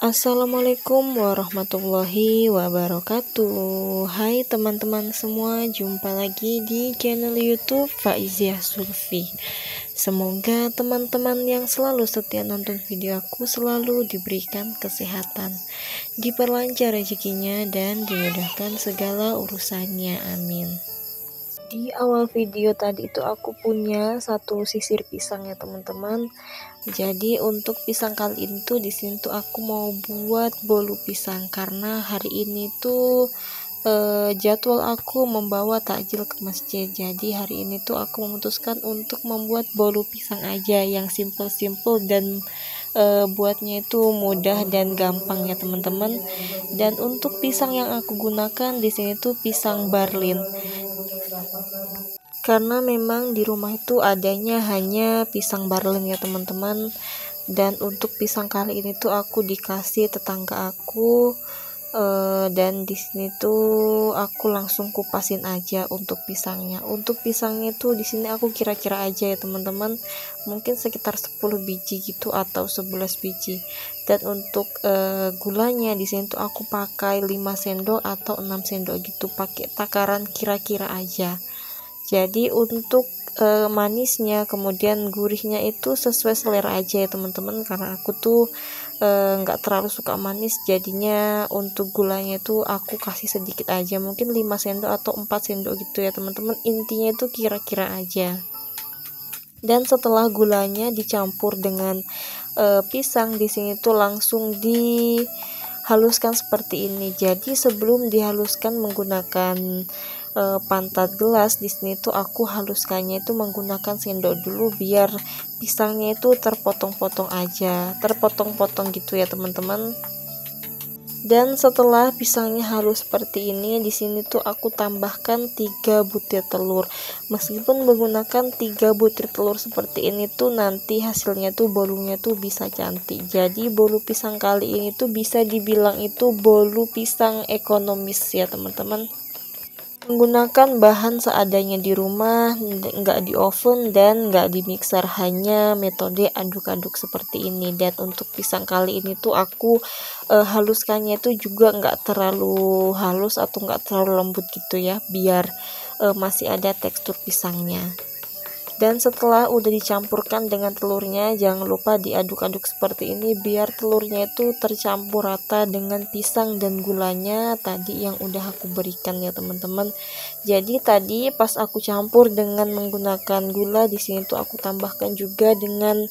Assalamualaikum warahmatullahi wabarakatuh. Hai teman-teman semua, jumpa lagi di channel YouTube Faiziah Sulfi. Semoga teman-teman yang selalu setia nonton video aku selalu diberikan kesehatan, diperlancar rezekinya, dan dimudahkan segala urusannya. Amin. Di awal video tadi itu aku punya satu sisir pisang ya teman-teman. Jadi untuk pisang kali ini tuh di sini tuh aku mau buat bolu pisang karena hari ini tuh jadwal aku membawa takjil ke masjid. Jadi hari ini tuh aku memutuskan untuk membuat bolu pisang aja yang simple-simple dan buatnya itu mudah dan gampang ya teman-teman. Dan untuk pisang yang aku gunakan di sini tuh pisang barlin. Karena memang di rumah itu adanya hanya pisang barlin ya teman-teman. Dan untuk pisang kali ini tuh aku dikasih tetangga aku, dan di sini tuh aku langsung kupasin aja untuk pisangnya. Untuk pisangnya tuh di sini aku kira-kira aja ya teman-teman, mungkin sekitar 10 biji gitu atau 11 biji. Dan untuk gulanya di sini tuh aku pakai 5 sendok atau 6 sendok gitu, pakai takaran kira-kira aja. Jadi untuk manisnya kemudian gurihnya itu sesuai selera aja ya teman-teman, karena aku tuh nggak terlalu suka manis, jadinya untuk gulanya itu aku kasih sedikit aja, mungkin 5 sendok atau 4 sendok gitu ya teman-teman, intinya itu kira-kira aja. Dan setelah gulanya dicampur dengan pisang di sini tuh langsung dihaluskan seperti ini. Jadi sebelum dihaluskan menggunakan pantat gelas, di sini tuh aku haluskannya itu menggunakan sendok dulu biar pisangnya itu terpotong-potong aja, terpotong-potong gitu ya teman-teman. Dan setelah pisangnya halus seperti ini, di sini tuh aku tambahkan 3 butir telur. Meskipun menggunakan 3 butir telur seperti ini tuh nanti hasilnya tuh bolunya tuh bisa cantik. Jadi bolu pisang kali ini tuh bisa dibilang itu bolu pisang ekonomis ya teman-teman. Menggunakan bahan seadanya di rumah, nggak di oven dan nggak di mixer, hanya metode aduk-aduk seperti ini. Dan untuk pisang kali ini tuh aku haluskannya itu juga nggak terlalu halus atau nggak terlalu lembut gitu ya, biar masih ada tekstur pisangnya. Dan setelah udah dicampurkan dengan telurnya, jangan lupa diaduk-aduk seperti ini biar telurnya itu tercampur rata dengan pisang dan gulanya tadi yang udah aku berikan ya teman-teman. Jadi tadi pas aku campur dengan menggunakan gula, di sini tuh aku tambahkan juga dengan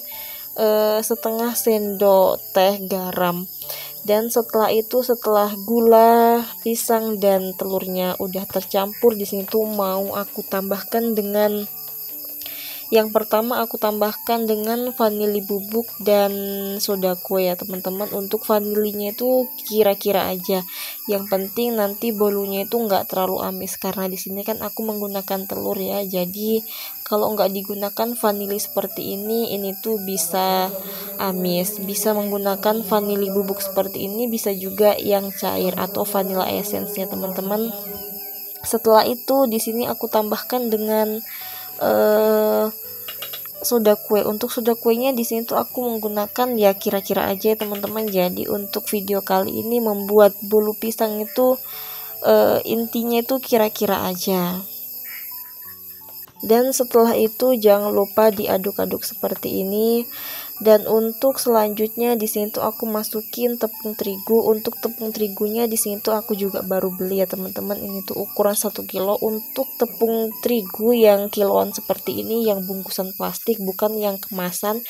setengah sendok teh garam. Dan setelah itu, setelah gula, pisang dan telurnya udah tercampur, di sini tuh mau aku tambahkan dengan yang pertama aku tambahkan dengan vanili bubuk dan soda kue ya teman-teman. Untuk vanilinya itu kira-kira aja. Yang penting nanti bolunya itu nggak terlalu amis, karena di sini kan aku menggunakan telur ya. Jadi kalau nggak digunakan vanili seperti ini tuh bisa amis. Bisa menggunakan vanili bubuk seperti ini, bisa juga yang cair atau vanilla essence ya teman-teman. Setelah itu di sini aku tambahkan dengan soda kue. Untuk soda kuenya di sini tuh aku menggunakan ya kira-kira aja ya teman-teman. Jadi untuk video kali ini membuat bolu pisang itu intinya itu kira-kira aja. Dan setelah itu jangan lupa diaduk-aduk seperti ini. Dan untuk selanjutnya di sini tuh aku masukin tepung terigu. Untuk tepung terigunya di sini tuh aku juga baru beli ya teman-teman. Ini tuh ukuran 1 kilo. Untuk tepung terigu yang kiloan seperti ini, yang bungkusan plastik bukan yang kemasan,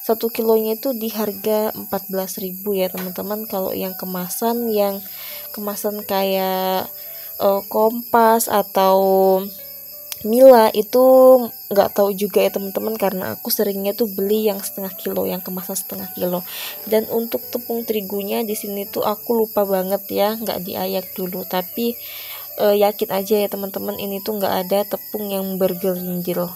1 kilonya itu di harga 14.000 ya teman-teman. Kalau yang kemasan kayak Kompas atau Mila itu nggak tahu juga ya teman-teman, karena aku seringnya tuh beli yang setengah kilo, yang kemasan setengah kilo. Dan untuk tepung terigunya di sini tuh aku lupa banget ya, nggak diayak dulu, tapi yakin aja ya teman-teman, ini tuh nggak ada tepung yang bergerindil.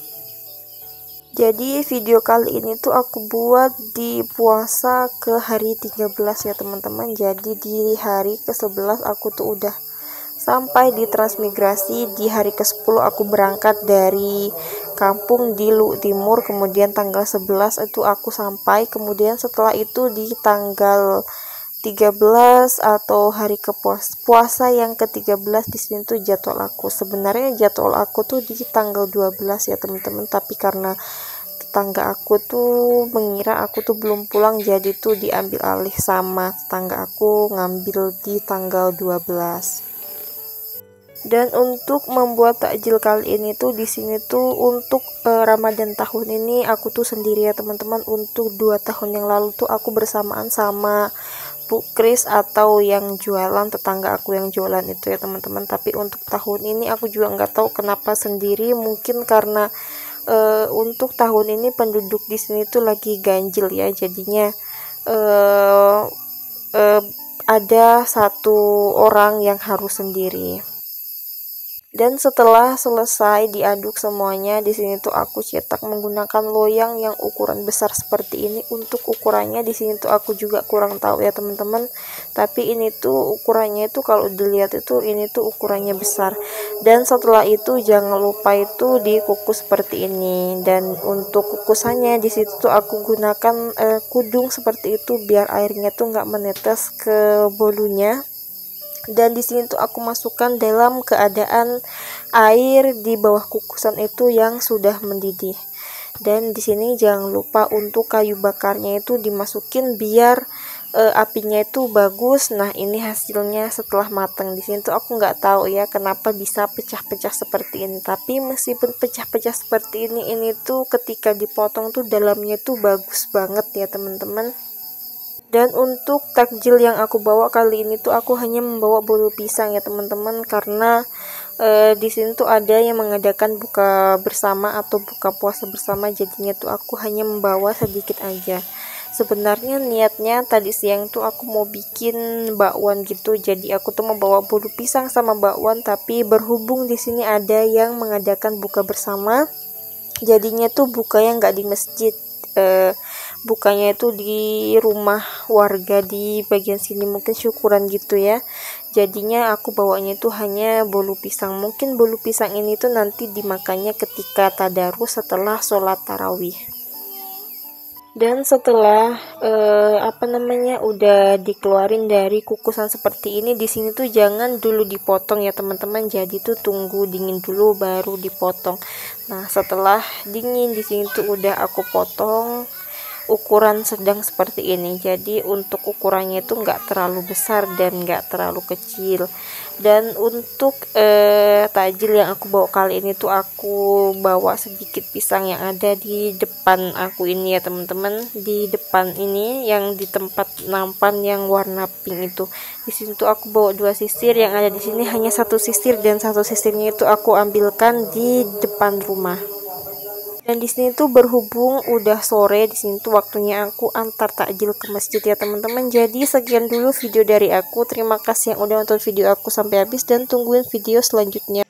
Jadi video kali ini tuh aku buat di puasa ke hari 13 ya teman-teman. Jadi di hari ke-11 aku tuh udah sampai di transmigrasi. Di hari ke-10 aku berangkat dari kampung di Luwu Timur, kemudian tanggal 11 itu aku sampai, kemudian setelah itu di tanggal 13 atau hari puasa yang ke-13 di sini tuh jadwal aku. Sebenarnya jadwal aku tuh di tanggal 12 ya teman-teman, tapi karena tetangga aku tuh mengira aku tuh belum pulang, jadi tuh diambil alih sama tetangga aku, ngambil di tanggal 12. Dan untuk membuat takjil kali ini tuh di sini tuh untuk Ramadan tahun ini aku tuh sendiri ya teman-teman. Untuk 2 tahun yang lalu tuh aku bersamaan sama Bu Kris atau yang jualan, tetangga aku yang jualan itu ya teman-teman. Tapi untuk tahun ini aku juga nggak tahu kenapa sendiri, mungkin karena untuk tahun ini penduduk di sini tuh lagi ganjil ya, jadinya ada satu orang yang harus sendiri. Dan setelah selesai diaduk semuanya, di sini tuh aku cetak menggunakan loyang yang ukuran besar seperti ini. Untuk ukurannya di sini tuh aku juga kurang tahu ya teman-teman. Tapi ini tuh ukurannya itu kalau dilihat itu ini tuh ukurannya besar. Dan setelah itu jangan lupa itu dikukus seperti ini. Dan untuk kukusannya di situ tuh aku gunakan kudung seperti itu biar airnya tuh nggak menetes ke bolunya. Dan di sini tuh aku masukkan dalam keadaan air di bawah kukusan itu yang sudah mendidih. Dan di sini jangan lupa untuk kayu bakarnya itu dimasukin biar apinya itu bagus. Nah, ini hasilnya setelah matang. Di sini tuh aku nggak tahu ya kenapa bisa pecah-pecah seperti ini. Tapi meskipun pecah-pecah seperti ini tuh ketika dipotong tuh dalamnya tuh bagus banget ya teman-teman. Dan untuk takjil yang aku bawa kali ini tuh aku hanya membawa bolu pisang ya teman-teman, karena di sini tuh ada yang mengadakan buka bersama atau buka puasa bersama, jadinya tuh aku hanya membawa sedikit aja. Sebenarnya niatnya tadi siang tuh aku mau bikin bakwan gitu, jadi aku tuh mau bawa bolu pisang sama bakwan, tapi berhubung di sini ada yang mengadakan buka bersama, jadinya tuh bukanya nggak di masjid, bukanya itu di rumah warga di bagian sini, mungkin syukuran gitu ya. Jadinya aku bawanya itu hanya bolu pisang. Mungkin bolu pisang ini tuh nanti dimakannya ketika tadarus setelah sholat tarawih. Dan setelah udah dikeluarin dari kukusan seperti ini, di sini tuh jangan dulu dipotong ya teman-teman. Jadi tuh tunggu dingin dulu baru dipotong. Nah, setelah dingin di sini tuh udah aku potong ukuran sedang seperti ini. Jadi untuk ukurannya itu nggak terlalu besar dan nggak terlalu kecil. Dan untuk takjil yang aku bawa kali ini tuh aku bawa sedikit pisang yang ada di depan aku ini ya teman-teman. Di depan ini yang di tempat nampan yang warna pink itu. Di sini tuh aku bawa 2 sisir, yang ada di sini hanya 1 sisir, dan 1 sisirnya itu aku ambilkan di depan rumah. Dan di sini tuh berhubung udah sore, di sini tuh waktunya aku antar takjil ke masjid ya teman-teman. Jadi sekian dulu video dari aku. Terima kasih yang udah nonton video aku sampai habis dan tungguin video selanjutnya.